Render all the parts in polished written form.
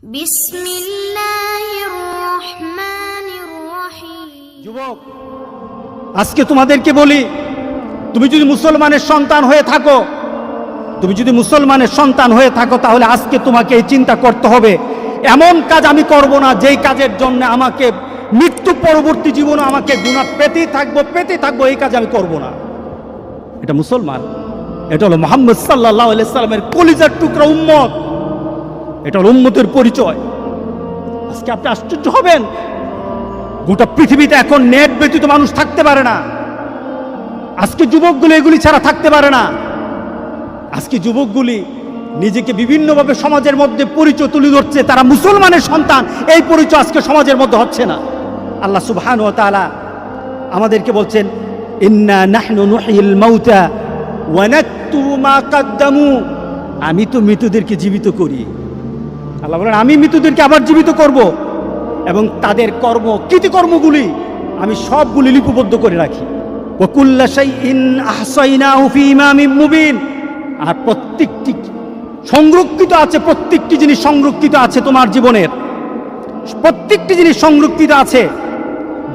বিসমিল্লাহির রহমানির রহিম। যুবক, আজকে তোমাদেরকে বলি, তুমি যদি মুসলমানের সন্তান হয়ে থাকো, তাহলে আজকে তোমাকে এই চিন্তা করতে হবে, এমন কাজ আমি করব না যেই কাজের জন্য আমাকে মৃত্যু পরবর্তী জীবনে আমাকে গুনাহ পেতেই থাকবো, এই কাজ আমি করব না। এটা মুসলমান, এটা হলো মুহাম্মদ সাল্লাল্লাহু আলাইহি সাল্লামের কলিজার টুকরা উম্মত, এটা হলো উম্মতের পরিচয়। আজকে আপনি আশ্চর্য হবেন, গোটা পৃথিবীতে এখন নেট ব্যতীত মানুষ থাকতে পারে না। আজকে যুবকগুলি এগুলি ছাড়া থাকতে পারে না। আজকে যুবকগুলি নিজেকে বিভিন্নভাবে সমাজের মধ্যে পরিচয় তুলে ধরছে, তারা মুসলমানের সন্তান, এই পরিচয় আজকে সমাজের মধ্যে হচ্ছে না। আল্লাহ সুবহানাহু ওয়া তাআলা আমাদেরকে বলছেন, ইন্না নাহনু নুহয়িল মাউতা ওয়া নাকতুবু মা কদ্দামু, আমি তো মৃতদেরকে জীবিত করি। আল্লাহ বলেন, আমি মৃতদেরকে আবার জীবিত করব এবং তাদের কৃতিকর্মগুলি আমি সবগুলি লিপিবদ্ধ করে রাখি। ওয়া কুল্লা শাইইন আহসাইনাহু ফি ইমামিন মুবিন, আর প্রত্যেকটি জিনিস সংরক্ষিত আছে তোমার জীবনের, প্রত্যেকটি জিনিস সংরক্ষিত আছে।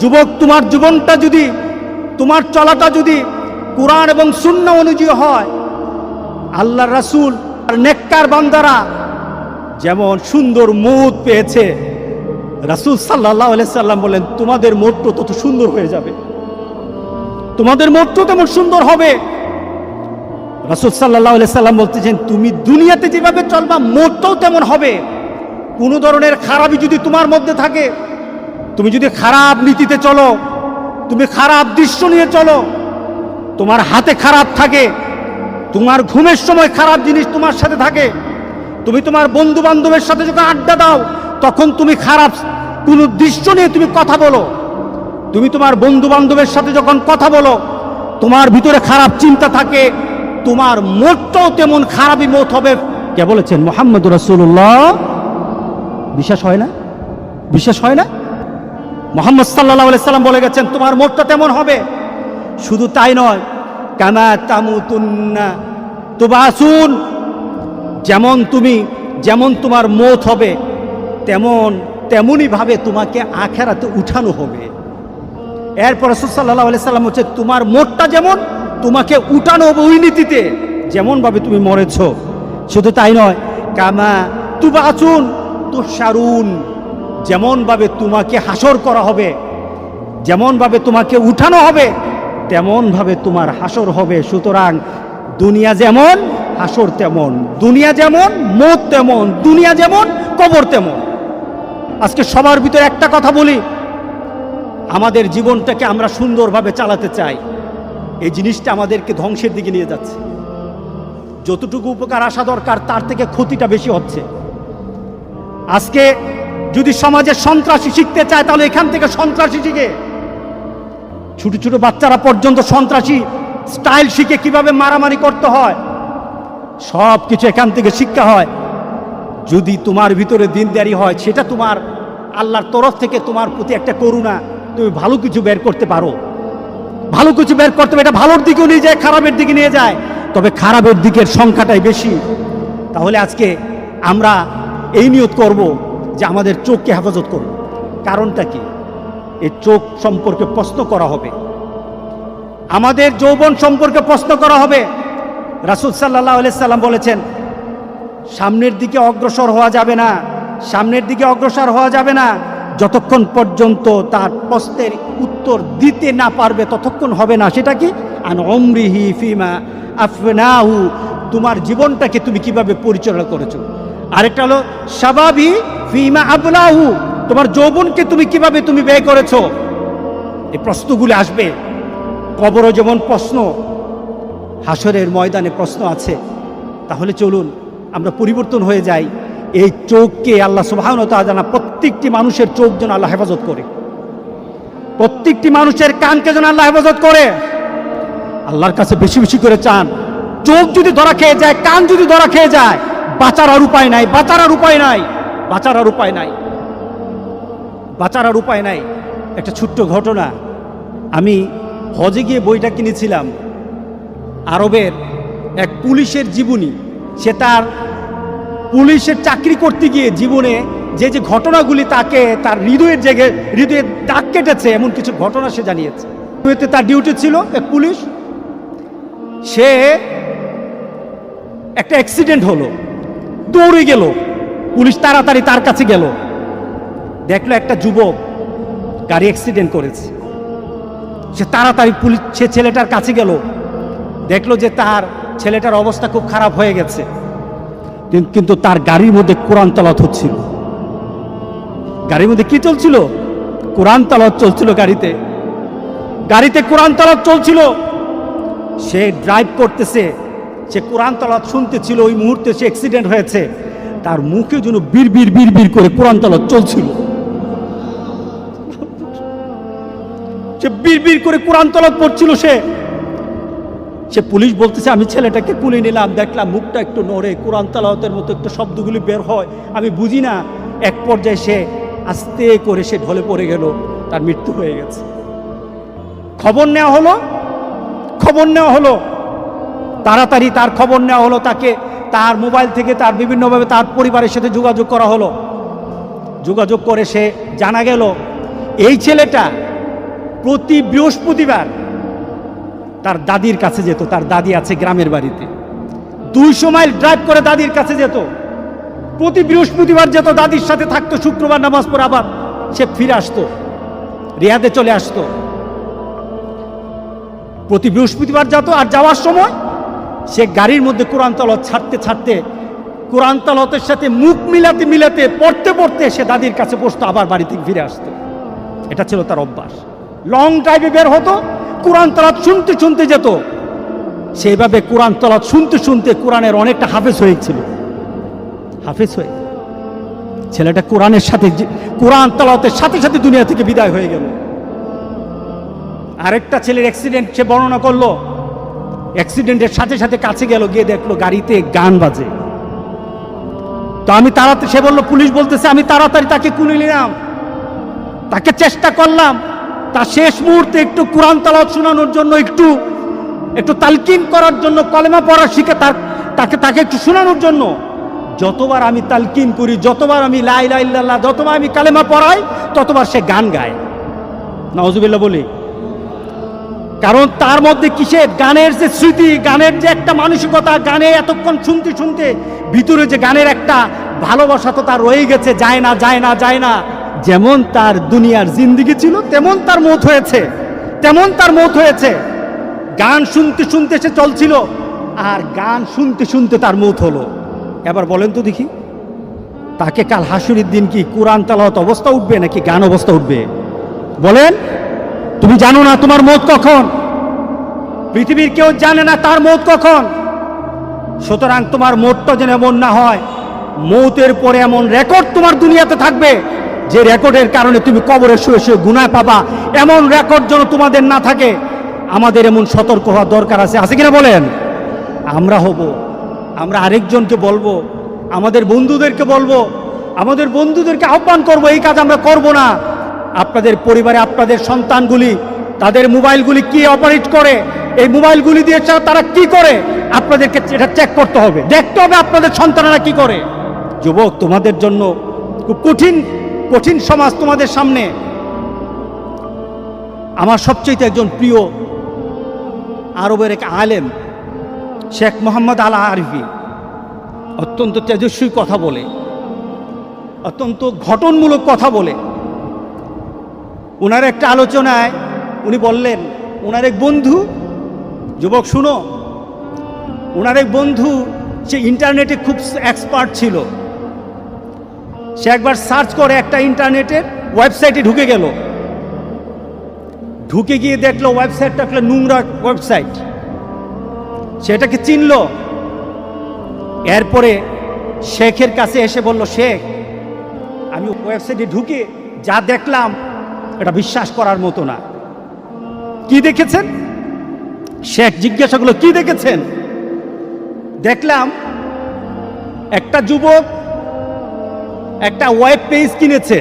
যুবক, তোমার জীবনটা যদি, তোমার চলাটা যদি কোরআন এবং সুন্নাহ অনুযায়ী হয়, আল্লাহর রাসূল আর নেককার বান্দারা যেমন সুন্দর মউত পেয়েছে, রাসূল সাল্লাল্লাহু আলাইহি সাল্লাম বলেন, তোমাদের মউতও তত সুন্দর হয়ে যাবে, তোমাদের মউতও তেমন সুন্দর হবে। রাসূল সাল্লাল্লাহু আলাইহি সাল্লাম বলতেছেন, তুমি দুনিয়াতে যেভাবে চলবা মউতও তেমন হবে। কোনো ধরনের খারাপই যদি তোমার মধ্যে থাকে, তুমি যদি খারাপ নীতিতে চলো, তুমি খারাপ দৃশ্য নিয়ে চলো, তোমার হাতে খারাপ থাকে, তোমার ঘুমের সময় খারাপ জিনিস তোমার সাথে থাকে, তুমি তোমার বন্ধু বান্ধবের সাথে যখন আড্ডা দাও তখন তুমি খারাপ কোনো দৃশ্য নিয়ে তুমি কথা বলো, তুমি তোমার বন্ধু বান্ধবের সাথে যখন কথা বলো তোমার ভিতরে খারাপ চিন্তা থাকে, তোমার মতটাও তেমন খারাপই মত হবে। কে বলেছেন? মুহাম্মদুর রাসূলুল্লাহ। বিশ্বাস হয় না? মুহাম্মদ সাল্লাল্লাহু আলাইহি সাল্লাম বলে গেছেন, তোমার মতটা তেমন হবে। শুধু তাই নয়, কামা তামুতুন্না তুবাসুন, যেমন তোমার মত হবে তেমনই ভাবে তোমাকে আখিরাতে উঠানো হবে। এরপর রাসূল সাল্লাল্লাহু আলাইহি সাল্লাম হচ্ছে, তোমার মতটা যেমন তোমাকে উঠানো হবে ওই নীতিতে, যেমন ভাবে তুমি মরেছ। শুধু তাই নয়, কামা তুবাসুন তুহশারুন, যেমন ভাবে তোমাকে হাসর করা হবে, যেমন ভাবে তোমাকে উঠানো হবে তেমন ভাবে তোমার হাসর হবে। সুতরাং দুনিয়া যেমন হাসর তেমন, দুনিয়া যেমন মত তেমন, দুনিয়া যেমন কবর তেমন। আজকে সবার ভিতরে একটা কথা বলি, আমাদের জীবনটাকে আমরা সুন্দরভাবে চালাতে চাই, এই জিনিসটা আমাদেরকে ধ্বংসের দিকে নিয়ে যাচ্ছে। যতটুকু উপকার আসা দরকার তার থেকে ক্ষতিটা বেশি হচ্ছে। আজকে যদি সমাজে সন্ত্রাসী শিখতে চায় তাহলে এখান থেকে সন্ত্রাসী শিখে, ছোট ছোট বাচ্চারা পর্যন্ত সন্ত্রাসী স্টাইল শিখে কিভাবে মারামারি করতে হয়, সব কিছু এখান থেকে শিক্ষা হয়। যদি তোমার ভিতরে দিনদারি হয়, সেটা তোমার আল্লাহর তরফ থেকে তোমার প্রতি একটা করুণা, তুমি ভালো কিছু বের করতে পারো। ভালো কিছু বের করতে হবে, এটা ভালোর দিকেও নিয়ে যায়, খারাপের দিকে নিয়ে যায়, তবে খারাপের দিকের সংখ্যাটাই বেশি। তাহলে আজকে আমরা এই নিয়ত করব যে আমাদের চোখকে হেফাজত করব। কারণটা কি? এই চোখ সম্পর্কে প্রশ্ন করা হবে, আমাদের যৌবন সম্পর্কে প্রশ্ন করা হবে। রাসূল সাল্লাল্লাহু আলাইহি সাল্লাম বলেছেন, সামনের দিকে অগ্রসর হওয়া যাবে না যতক্ষণ পর্যন্ত তার প্রশ্নের উত্তর দিতে না পারবে, ততক্ষণ হবে না। সেটা কি? আন উমরিহি ফিমা আফনাহু, তোমার জীবনটাকে তুমি কিভাবে পরিচালনা করেছো। আরেকটা হলো শাবাবি ফিমা আবলাহু, তোমার যৌবনকে তুমি কিভাবে ব্যয় করেছো। এই প্রশ্নগুলো আসবে। কবরও যেমন প্রশ্ন, হাসরের ময়দানে প্রশ্ন আছে। তাহলে চলুন আমরা পরিবর্তন হয়ে যাই। এই চোখকে আল্লাহ সুবহানাহু ওয়া তাআলা, প্রত্যেকটি মানুষের চোখ যেন আল্লাহ হেফাজত করে, প্রত্যেকটি মানুষের কানকে যেন আল্লাহ হেফাজত করে। আল্লাহর কাছে বেশি বেশি করে চান। চোখ যদি ধরা খেয়ে যায়, কান যদি ধরা খেয়ে যায়, বাঁচার আর উপায় নাই। একটা ছোট্ট ঘটনা, আমি হজে গিয়ে বইটা কিনেছিলাম, আরবের এক পুলিশের জীবনী। সে তার পুলিশের চাকরি করতে গিয়ে জীবনে যে যে ঘটনাগুলি তাকে তার হৃদয়ে দাগ কেটেছে, এমন কিছু ঘটনা সে জানিয়েছে। তার ডিউটি ছিল এক পুলিশ, সে একটা অ্যাক্সিডেন্ট হলো, দৌড়ে গেল, পুলিশ তাড়াতাড়ি তার কাছে গেল, দেখলো একটা যুবক গাড়ি অ্যাক্সিডেন্ট করেছে। সে তাড়াতাড়ি সে ছেলেটার কাছে গেল, দেখলো যে তার ছেলেটার অবস্থা খুব খারাপ হয়ে গেছে, কিন্তু তার গাড়ির মধ্যে কোরআন তেলাওয়াত হচ্ছিল। গাড়ির মধ্যে কি চলছিল? কোরআন তেলাওয়াত চলছিল। গাড়িতে কোরআন তেলাওয়াত চলছিল। সে ড্রাইভ করতেছে, সে কোরআন তেলাওয়াত শুনতেছিল। ওই মুহূর্তে সে অ্যাক্সিডেন্ট হয়েছে, তার মুখে যেন বিড় করে কোরআন তেলাওয়াত চলছিল। সে বিড় করে কোরআন তেলাওয়াত পড়ছিল। সে পুলিশ বলতেছে, আমি ছেলেটাকে কুলে নিলাম, দেখলাম মুখটা একটু নড়ে, কোরআন তেলাওয়াতের মতো একটু শব্দগুলি বের হয়, আমি বুঝি না। এক পর্যায়ে সে আস্তে করে সে ঢলে পড়ে গেল, তার মৃত্যু হয়ে গেছে। খবর নেওয়া হলো, তাড়াতাড়ি তার খবর নেওয়া হলো, তাকে তার মোবাইল থেকে তার বিভিন্নভাবে তার পরিবারের সাথে যোগাযোগ করা হলো। যোগাযোগ করে সে জানা গেল এই ছেলেটা প্রতি বৃহস্পতিবার তার দাদির কাছে যেত। তার দাদি আছে গ্রামের বাড়িতে, 200 মাইল ড্রাইভ করে দাদির কাছে যেত। প্রতি বৃহস্পতিবার যেত, দাদির সাথে থাকতো, শুক্রবার নামাজ পড়ে আবার সে ফিরে আসতো, রিয়াদে চলে আসতো। প্রতি বৃহস্পতিবার যেত, আর যাওয়ার সময় সে গাড়ির মধ্যে কোরআন তেলাওয়াত ছাড়তে কোরআন তেলাওয়াতের সাথে মুখ মিলাতে পড়তে সে দাদির কাছে বসতো, আবার বাড়ি থেকে ফিরে আসতো। এটা ছিল তার অভ্যাস। লং ড্রাইভে বের হতো, কোরআন তেলাওয়াত শুনতে যেত। সেইভাবে কোরআন তেলাওয়াত শুনতে কোরআনের অনেকটা হাফেজ হয়েছিল। ছেলেটা কোরআন তেলাওয়াতের সাথে দুনিয়া থেকে বিদায় হয়ে গেল। আরেকটা ছেলের অ্যাক্সিডেন্ট সে বর্ণনা করলো। অ্যাক্সিডেন্টের সাথে কাছে গেল, গিয়ে দেখলো গাড়িতে গান বাজে। তো সে বললো, পুলিশ বলতেছে, আমি তাড়াতাড়ি তাকে কুলে নিলাম, তাকে চেষ্টা করলাম তার শেষ মুহূর্তে একটু কোরআন তেলাওয়াত শোনানোর জন্য, একটু তালকিন করার জন্য, কলেমা পড়া শিখে তাকে একটু শোনানোর জন্য। যতবার আমি তালকিন করি, যতবার আমি লা ইলাহা ইল্লাল্লাহ, যতবার আমি কালেমা পড়াই, ততবার সে গান গায়। নাউজুবিল্লাহ বলি। কারণ তার মধ্যে কিসের গানের যে স্মৃতি, গানের যে একটা মানসিকতা, গানে এতক্ষণ শুনতে ভিতরে যে গানের একটা ভালোবাসা তো তার রয়ে গেছে, যায় না। যেমন তার দুনিয়ার জিন্দেগি ছিল, তেমন তার মৌত হয়েছে। গান শুনতে সে চলছিল, আর গান শুনতে তার মৌত হলো। এবার বলেন তো দেখি, তাকে কাল হাসুরের দিন কি কোরআন তেলাওয়াত অবস্থা উঠবে নাকি গান অবস্থা উঠবে? বলেন। তুমি জানো না তোমার মৌত কখন, পৃথিবীর কেউ জানে না তার মৌত কখন। সুতরাং তোমার মৌতটা যেন এমন না হয়, মৌতের পরে এমন রেকর্ড তোমার দুনিয়াতে থাকবে যে রেকর্ডের কারণে তুমি কবরে শুয়ে গুনাহ পাবা। এমন রেকর্ড যেন তোমাদের না থাকে। আমাদের এমন সতর্ক হওয়া দরকার আছে কিনা বলেন? আমরা আরেকজনকে বলবো, আমাদের বন্ধুদেরকে আহ্বান করব, এই কাজ আমরা করব না। আপনাদের পরিবারে আপনাদের সন্তানগুলি তাদের মোবাইলগুলি কি অপারেট করে, এই মোবাইলগুলি দিয়ে তারা কি করে, আপনাদেরকে এটা চেক করতে হবে, দেখতে হবে আপনাদের সন্তানেরা কি করে। যুবক, তোমাদের জন্য খুব কঠিন সমাজ তোমাদের সামনে। আমার সবচেয়ে একজন প্রিয় আরবের এক আলেম শেখ মোহাম্মদ আল আরিফি অত্যন্ত তেজস্বী কথা বলে, অত্যন্ত ঘটনমূলক কথা বলে। ওনার একটা আলোচনায় উনি বললেন, ওনার এক বন্ধু, যুবক শুনো, ওনার এক বন্ধু সে ইন্টারনেটে খুব এক্সপার্ট ছিল। সে একবার সার্চ করে একটা ইন্টারনেটের ওয়েবসাইটে ঢুকে গিয়ে দেখলো ওয়েবসাইটটা একটা নোংরা ওয়েবসাইট। সেটাকে চিনল। এরপরে শেখের কাছে এসে বলল, শেখ, আমি ওয়েবসাইটে ঢুকে যা দেখলাম এটা বিশ্বাস করার মতো না। কি দেখেছেন? শেখ জিজ্ঞাসা করলো, কি দেখেছেন? দেখলাম একটা যুবক একটা ওয়েব পেজ কিনেছে,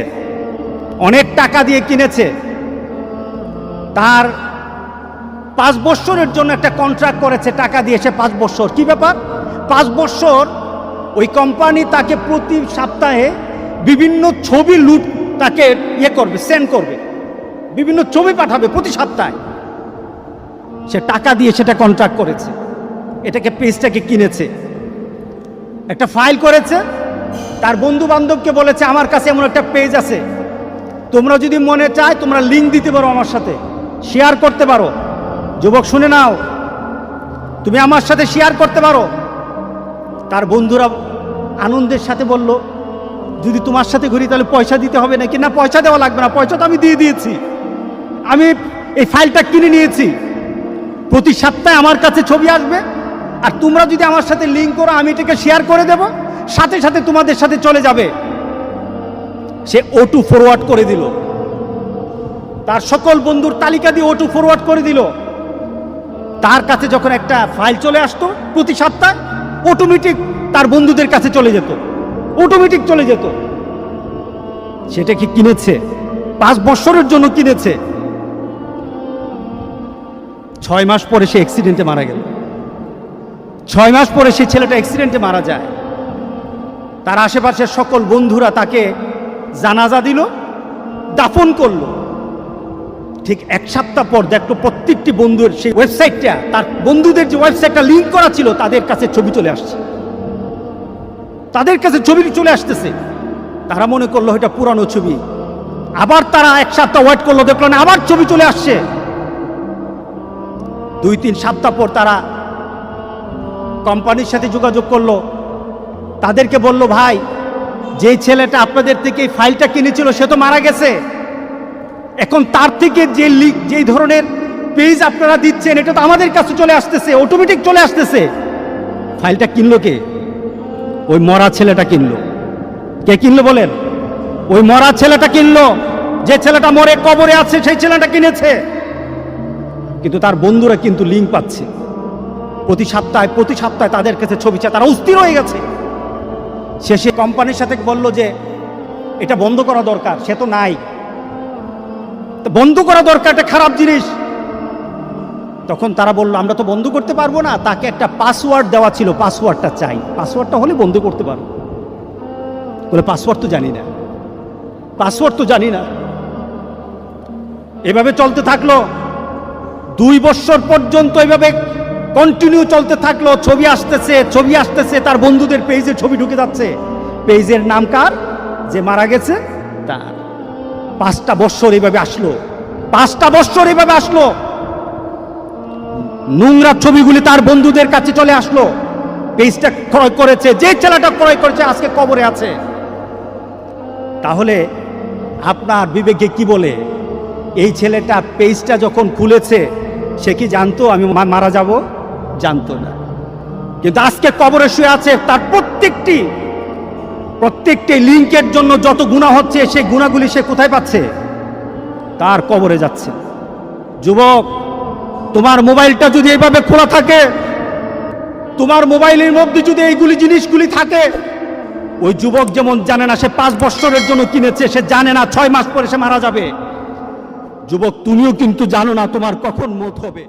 অনেক টাকা দিয়ে কিনেছে। তার 5 বছরের জন্য একটা কন্ট্রাক্ট করেছে, টাকা দিয়েছে 5 বছর। কি ব্যাপার? 5 বছর ওই কোম্পানি তাকে প্রতি সপ্তাহে বিভিন্ন ছবি লুট তাকে করবে, সেন্ড করবে, বিভিন্ন ছবি পাঠাবে প্রতি সপ্তাহে। সে টাকা দিয়ে সেটা কন্ট্রাক্ট করেছে, এটাকে পেজটাকে কিনেছে, একটা ফাইল করেছে, তার বন্ধু বান্ধবকে বলেছে আমার কাছে এমন একটা পেজ আছে, তোমরা যদি মনে চায় তোমরা লিঙ্ক দিতে পারো, আমার সাথে শেয়ার করতে পারো। যুবক শুনে নাও, তুমি আমার সাথে শেয়ার করতে পারো। তার বন্ধুরা আনন্দের সাথে বলল, যদি তোমার সাথে ঘুরি তাহলে পয়সা দিতে হবে নাকি? না, পয়সা দেওয়া লাগবে না, পয়সা তো আমি দিয়ে দিয়েছি, আমি এই ফাইলটা কিনে নিয়েছি, প্রতি সপ্তাহে আমার কাছে ছবি আসবে, আর তোমরা যদি আমার সাথে লিঙ্ক করো আমি এটাকে শেয়ার করে দেব, সাথে সাথে তোমাদের সাথে চলে যাবে। সে O2 ফরওয়ার্ড করে দিল, তার সকল বন্ধুর তালিকা দিয়ে O2 ফরওয়ার্ড করে দিল। তার কাছে যখন একটা ফাইল চলে আসতো প্রতি সপ্তাহে, অটোমেটিক তার বন্ধুদের কাছে চলে যেত, অটোমেটিক চলে যেত। সেটা কি কিনেছে, 5 বছরের জন্য কিনেছে। 6 মাস পরে সে অ্যাক্সিডেন্টে মারা গেল। 6 মাস পরে সেই ছেলেটা অ্যাক্সিডেন্টে মারা যায়। তার আশেপাশের সকল বন্ধুরা তাকে জানাজা দিল, দাফন করলো। ঠিক 1 সপ্তাহ পর দেখলো প্রত্যেকটি বন্ধুর সেই ওয়েবসাইটটা, তার বন্ধুদের যে ওয়েবসাইটটা লিঙ্ক করা ছিল, তাদের কাছে ছবি চলে আসছে, তাদের কাছে ছবি চলে আসতেছে। তারা মনে করলো এটা পুরানো ছবি। আবার তারা 1 সপ্তাহ ওয়েট করলো, দেখলো না, আবার ছবি চলে আসছে। 2-3 সপ্তাহ পর তারা কোম্পানির সাথে যোগাযোগ করলো, তাদেরকে বলল, ভাই, যেই ছেলেটা আপনাদের থেকে এই ফাইলটা কিনেছিল সে তো মারা গেছে, এখন তার থেকে যেই ধরনের পেজ আপনারা দিচ্ছেন এটা তো আমাদের কাছে চলে আসতেছে, অটোমেটিক চলে আসতেছে। ফাইলটা কিনলো কে? ওই মরা ছেলেটা কিনলো। কে কিনলো বলেন? ওই মরা ছেলেটা কিনলো। যে ছেলেটা মরে কবরে আছে সেই ছেলেটা কিনেছে। কিন্তু তার বন্ধুরা কিন্তু লিঙ্ক পাচ্ছে, প্রতি সপ্তাহে তাদের কাছে ছবি চায়। তারা অস্থির হয়ে গেছে। শেষে কোম্পানির সাথে বলল যে এটা বন্ধ করা দরকার, সে তো নাই, তো বন্ধ করা দরকার, এটা খারাপ জিনিস। তখন তারা বলল আমরা তো বন্ধ করতে পারবো না, তাকে একটা পাসওয়ার্ড দেওয়া ছিল, পাসওয়ার্ডটা চাই, পাসওয়ার্ডটা হলে বন্ধ করতে পারবো। বলে পাসওয়ার্ড তো জানি না, পাসওয়ার্ড তো জানি না। এভাবে চলতে থাকলো 2 বছর পর্যন্ত, এভাবে কন্টিনিউ চলতে থাকলো। ছবি আসতেছে, তার বন্ধুদের পেজে ছবি ঢুকে যাচ্ছে। পেজের নাম কার? যে মারা গেছে তার। 5টা বছর এইভাবে আসলো, 5টা বছর এইভাবে আসলো। নোংরা ছবিগুলি তার বন্ধুদের কাছে চলে আসলো। পেজটা ক্রয় করেছে, যে ছেলেটা ক্রয় করেছে আজকে কবরে আছে। তাহলে আপনার বিবেকে কি বলে? এই ছেলেটা পেজটা যখন খুলেছে সে কি জানতো আমি মারা যাব? জানতো না। কিন্তু আজকে কবরে শুয়ে আছে, তার প্রত্যেকটি লিঙ্কের জন্য যত গুনাহ হচ্ছে সেই গুনাহগুলি সে কোথায় পাচ্ছে? তার কবরে যাচ্ছে। যুবক, তোমার মোবাইলটা যদি এইভাবে খোলা থাকে, তোমার মোবাইলের মধ্যে যদি এইগুলি জিনিসগুলি থাকে, ওই যুবক যেমন জানে না সে 5 বছরের জন্য কিনেছে, সে জানে না 6 মাস পরে সে মারা যাবে। যুবক, তুমিও কিন্তু জানো না তোমার কখন মৌত হবে।